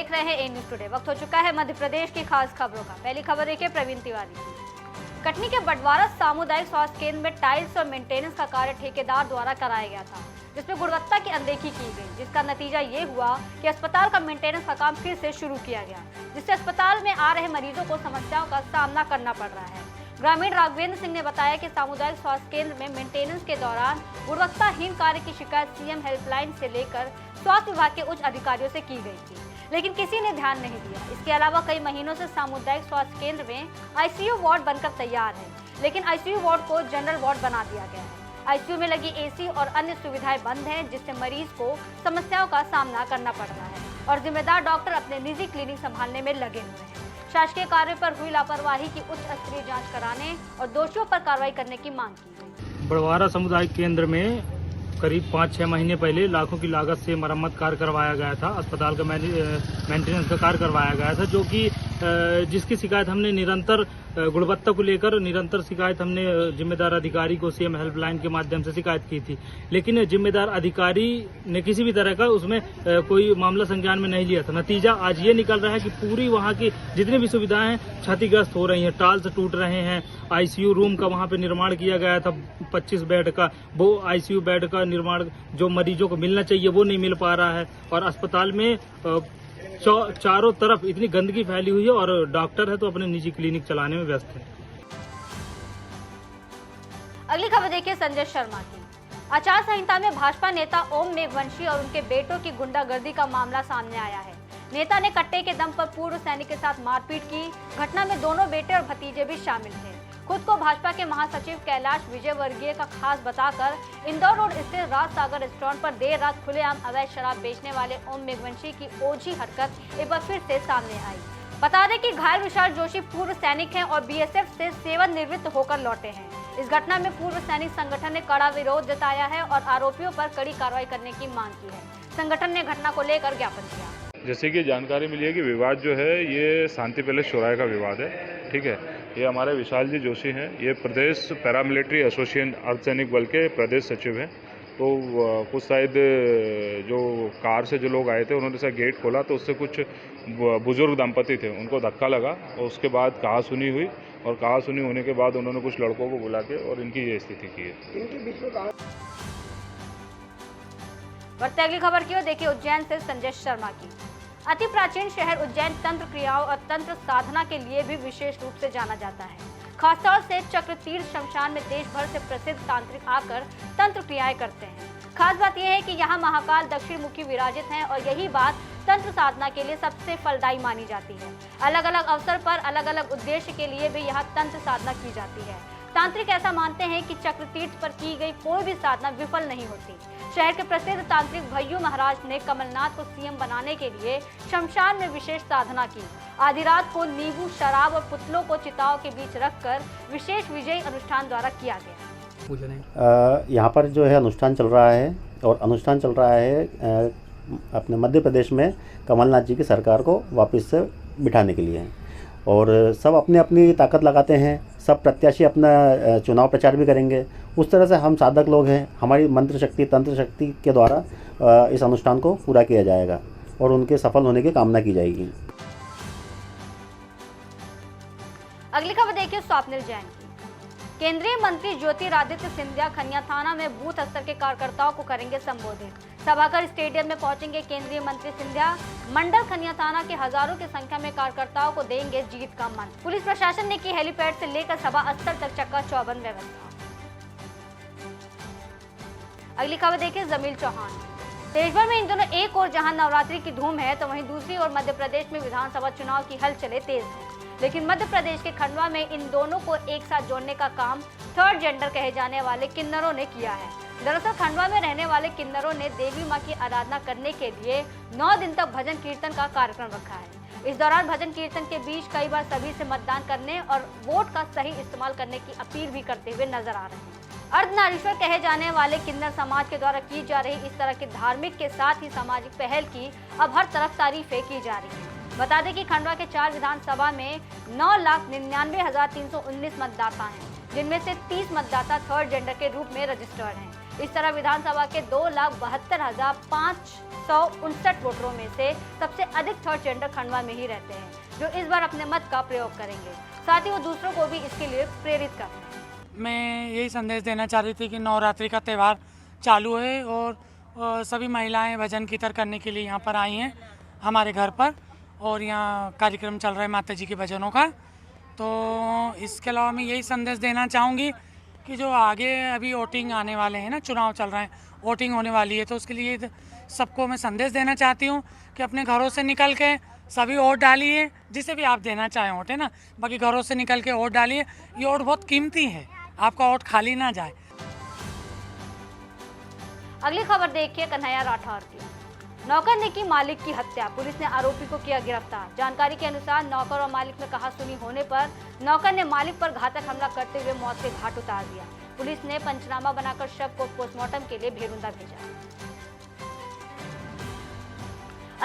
देख रहे हैं ए न्यूज़ टुडे। वक्त हो चुका है मध्य प्रदेश की खास खबरों का। पहली खबर देखिए प्रवीण तिवारी की। कटनी के बटवारा सामुदायिक स्वास्थ्य केंद्र में टाइल्स और मेंटेनेंस का कार्य ठेकेदार द्वारा कराया गया था, जिसमें गुणवत्ता की अनदेखी की गई, जिसका नतीजा ये हुआ कि अस्पताल का मेंटेनेंस का काम फिर से शुरू किया गया, जिससे अस्पताल में आ रहे मरीजों को समस्याओं का सामना करना पड़ रहा है। ग्रामीण राघवेंद्र सिंह ने बताया कि सामुदायिक स्वास्थ्य केंद्र में मेंटेनेंस के दौरान गुणवत्ताहीन कार्य की शिकायत सीएम हेल्पलाइन से लेकर स्वास्थ्य विभाग के उच्च अधिकारियों से की गई थी, लेकिन किसी ने ध्यान नहीं दिया। इसके अलावा कई महीनों से सामुदायिक स्वास्थ्य केंद्र में आईसीयू वार्ड बनकर तैयार है, लेकिन आईसीयू वार्ड को जनरल वार्ड बना दिया गया है। आईसीयू में लगी एसी और अन्य सुविधाएं बंद हैं, जिससे मरीज को समस्याओं का सामना करना पड़ रहा है और जिम्मेदार डॉक्टर अपने निजी क्लिनिक संभालने में लगे हुए हैं। शासकीय कार्य पर हुई लापरवाही की उच्च स्तरीय जांच कराने और दोषियों पर कार्रवाई करने की मांग की। बड़वारा सामुदायिक केंद्र में करीब 5-6 महीने पहले लाखों की लागत से मरम्मत कार्य करवाया गया था, अस्पताल का मेंटेनेंस का कार्य करवाया गया था, जो कि जिसकी शिकायत हमने निरंतर गुणवत्ता को लेकर निरंतर शिकायत हमने जिम्मेदार अधिकारी को सीएम हेल्पलाइन के माध्यम से शिकायत की थी, लेकिन जिम्मेदार अधिकारी ने किसी भी तरह का उसमें कोई मामला संज्ञान में नहीं लिया था। नतीजा आज ये निकल रहा है कि पूरी वहाँ की जितनी भी सुविधाएं हैं क्षतिग्रस्त हो रही हैं, टाल्स टूट रहे हैं। आईसीयू रूम का वहाँ पे निर्माण किया गया था 25 बेड का, वो आईसीयू बेड का निर्माण जो मरीजों को मिलना चाहिए वो नहीं मिल पा रहा है और अस्पताल में चारों तरफ इतनी गंदगी फैली हुई है और डॉक्टर है तो अपने निजी क्लिनिक चलाने में व्यस्त है। अगली खबर देखिए संजय शर्मा की। आचार संहिता में भाजपा नेता ओम मेघवंशी और उनके बेटों की गुंडागर्दी का मामला सामने आया है। नेता ने कट्टे के दम पर पूर्व सैनिक के साथ मारपीट की। घटना में दोनों बेटे और भतीजे भी शामिल थे। खुद को भाजपा के महासचिव कैलाश विजयवर्गीय का खास बताकर इंदौर रोड स्थित राज सागर रेस्टोरेंट पर देर रात खुलेआम अवैध शराब बेचने वाले ओम मेघवंशी की ओछी हरकत एक बार फिर से सामने आई। बता दें कि घायल विशाल जोशी पूर्व सैनिक हैं और बीएसएफ से सेवानिवृत्त होकर लौटे हैं। इस घटना में पूर्व सैनिक संगठन ने कड़ा विरोध जताया है और आरोपियों पर कड़ी कार्रवाई करने की मांग की है। संगठन ने घटना को लेकर ज्ञापन दिया। जैसे कि जानकारी मिली है कि विवाद जो है ये शांति पैलेस चौराहे का विवाद है, ठीक है। ये हमारे विशाल जी जोशी हैं, ये प्रदेश पैरामिलिट्री एसोसिएशन अर्धसैनिक बल के प्रदेश सचिव हैं। तो कुछ शायद जो कार से जो लोग आए थे उन्होंने गेट खोला तो उससे कुछ बुजुर्ग दंपति थे, उनको धक्का लगा और उसके बाद कहासुनी हुई और कहासुनी होने के बाद उन्होंने कुछ लड़कों को बुला के और इनकी ये स्थिति की है। बढ़ते अगली खबर की ओर देखिए उज्जैन से संजय शर्मा की। अति प्राचीन शहर उज्जैन तंत्र क्रियाओं और तंत्र साधना के लिए भी विशेष रूप से जाना जाता है। खासतौर से चक्र तीर्थ शमशान में देश भर से प्रसिद्ध तांत्रिक आकर तंत्र क्रियाएं करते हैं। खास बात यह है कि यहाँ महाकाल दक्षिण मुखी विराजित हैं और यही बात तंत्र साधना के लिए सबसे फलदायी मानी जाती है। अलग अलग अवसर पर अलग अलग उद्देश्य के लिए भी यहाँ तंत्र साधना की जाती है। तांत्रिक ऐसा मानते हैं कि चक्र तीर्थ पर की गई कोई भी साधना विफल नहीं होती। शहर के प्रसिद्ध तांत्रिक भय्यू महाराज ने कमलनाथ को सीएम बनाने के लिए शमशान में विशेष साधना की। आधी रात को नींबू, शराब और पुतलों को चिताओं के बीच रखकर विशेष विजयी अनुष्ठान द्वारा किया गया। यहाँ पर जो है अनुष्ठान चल रहा है और अनुष्ठान चल रहा है अपने मध्य प्रदेश में कमलनाथ जी की सरकार को वापस से बिठाने के लिए और सब अपनी अपनी ताकत लगाते हैं। सब प्रत्याशी अपना चुनाव प्रचार भी करेंगे। उस तरह से हम साधक लोग हैं, हमारी मंत्र शक्ति तंत्र शक्ति के द्वारा इस अनुष्ठान को पूरा किया जाएगा और उनके सफल होने की कामना की जाएगी। अगली खबर देखिए स्वप्निल जैन की। केंद्रीय मंत्री ज्योतिरादित्य सिंधिया खनिया थाना में बूथ स्तर के कार्यकर्ताओं को करेंगे संबोधित। सभागार स्टेडियम में पहुंचेंगे केंद्रीय मंत्री सिंधिया। मंडल खनिया थाना के हजारों की संख्या में कार्यकर्ताओं को देंगे जीत का मंत्र। पुलिस प्रशासन ने की हेलीपैड से लेकर सभा स्तर तक चक्का चौबंद व्यवस्था। अगली खबर देखिए जमील चौहान। देश भर में इन दोनों एक और जहां नवरात्रि की धूम है तो वहीं दूसरी ओर मध्य प्रदेश में विधानसभा चुनाव की हलचलें तेज है। लेकिन मध्य प्रदेश के खंडवा में इन दोनों को एक साथ जोड़ने का काम थर्ड जेंडर कहे जाने वाले किन्नरों ने किया है। दरअसल खंडवा में रहने वाले किन्नरों ने देवी मां की आराधना करने के लिए 9 दिन तक भजन कीर्तन का कार्यक्रम रखा है। इस दौरान भजन कीर्तन के बीच कई बार सभी से मतदान करने और वोट का सही इस्तेमाल करने की अपील भी करते हुए नजर आ रहे हैं। अर्धनारीश्वर कहे जाने वाले किन्नर समाज के द्वारा की जा रही इस तरह की धार्मिक के साथ ही सामाजिक पहल की अब हर तरफ तारीफें की जा रही हैं। बता दें कि खंडवा के 4 विधानसभा में 9,99,319 मतदाता हैं। जिनमें से 30 मतदाता थर्ड जेंडर के रूप में रजिस्टर्ड हैं। इस तरह विधानसभा के 2,72,559 वोटरों में से सबसे अधिक थर्ड जेंडर खंडवा में ही रहते हैं, जो इस बार अपने मत का प्रयोग करेंगे। साथ ही वो दूसरों को भी इसके लिए प्रेरित करते हैं। मैं यही संदेश देना चाह रही थी कि नवरात्रि का त्यौहार चालू है और सभी महिलाएं भजन कीर्तन करने के लिए यहाँ पर आई हैं हमारे घर पर, और यहाँ कार्यक्रम चल रहा है माता जी के भजनों का। तो इसके अलावा मैं यही संदेश देना चाहूँगी कि जो आगे अभी वोटिंग आने वाले हैं ना, चुनाव चल रहे हैं, वोटिंग होने वाली है, तो उसके लिए सबको मैं संदेश देना चाहती हूँ कि अपने घरों से निकल के सभी वोट डालिए, जिसे भी आप देना चाहें वोट, है ना। बाकी घरों से निकल के वोट डालिए, ये वोट बहुत कीमती है, आपका वोट खाली ना जाए। अगली खबर देखिए कन्हैया राठौर की। नौकर ने की मालिक की हत्या, पुलिस ने आरोपी को किया गिरफ्तार। जानकारी के अनुसार नौकर और मालिक में कहासुनी होने पर नौकर ने मालिक पर घातक हमला करते हुए मौत के घाट उतार दिया। पुलिस ने पंचनामा बनाकर शव को पोस्टमार्टम के लिए भेरुंदा भेजा।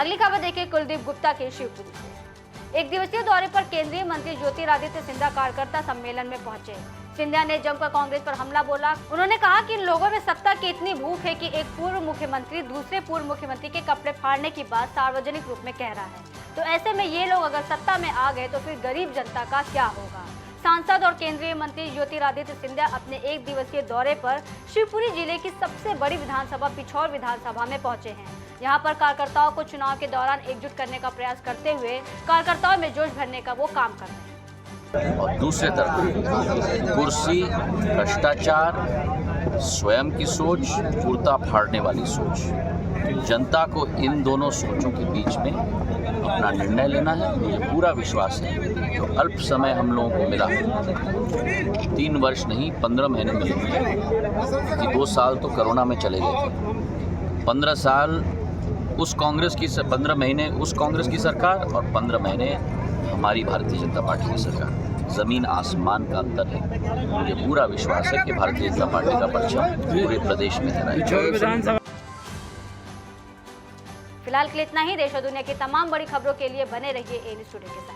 अगली खबर देखिए कुलदीप गुप्ता के शिवपुरी से। एक दिवसीय दौरे पर केंद्रीय मंत्री ज्योतिरादित्य सिंधिया कार्यकर्ता सम्मेलन में पहुंचे। सिंधिया ने जमकर कांग्रेस पर हमला बोला। उन्होंने कहा कि इन लोगों में सत्ता की इतनी भूख है कि एक पूर्व मुख्यमंत्री दूसरे पूर्व मुख्यमंत्री के कपड़े फाड़ने की बात सार्वजनिक रूप में कह रहा है, तो ऐसे में ये लोग अगर सत्ता में आ गए तो फिर गरीब जनता का क्या होगा। सांसद और केंद्रीय मंत्री ज्योतिरादित्य सिंधिया अपने एक दिवसीय दौरे पर शिवपुरी जिले की सबसे बड़ी विधानसभा पिछौर विधानसभा में पहुंचे हैं। यहाँ पर कार्यकर्ताओं को चुनाव के दौरान एकजुट करने का प्रयास करते हुए कार्यकर्ताओं में जोश भरने का वो काम कर रहे हैं। और दूसरे तरफ कुर्सी, भ्रष्टाचार, स्वयं की सोच, कुर्ता फाड़ने वाली सोच। जनता को इन दोनों सोचों के बीच में अपना निर्णय लेना है। मुझे पूरा विश्वास है तो अल्प समय हम लोगों को मिला, 3 वर्ष नहीं 15 महीने मिले, कि 2 साल तो कोरोना में चले गए थे। 15 साल उस कांग्रेस की 15 महीने उस कांग्रेस की सरकार और 15 महीने हमारी भारतीय जनता पार्टी की सरकार। जमीन आसमान का अंतर है। मुझे पूरा विश्वास है कि भारतीय जनता पार्टी का परचम पूरे प्रदेश में लहराएगा। फिलहाल के लिए इतना ही। देश और दुनिया की तमाम बड़ी खबरों के लिए बने रहिए ए न्यूज़ टुडे के साथ।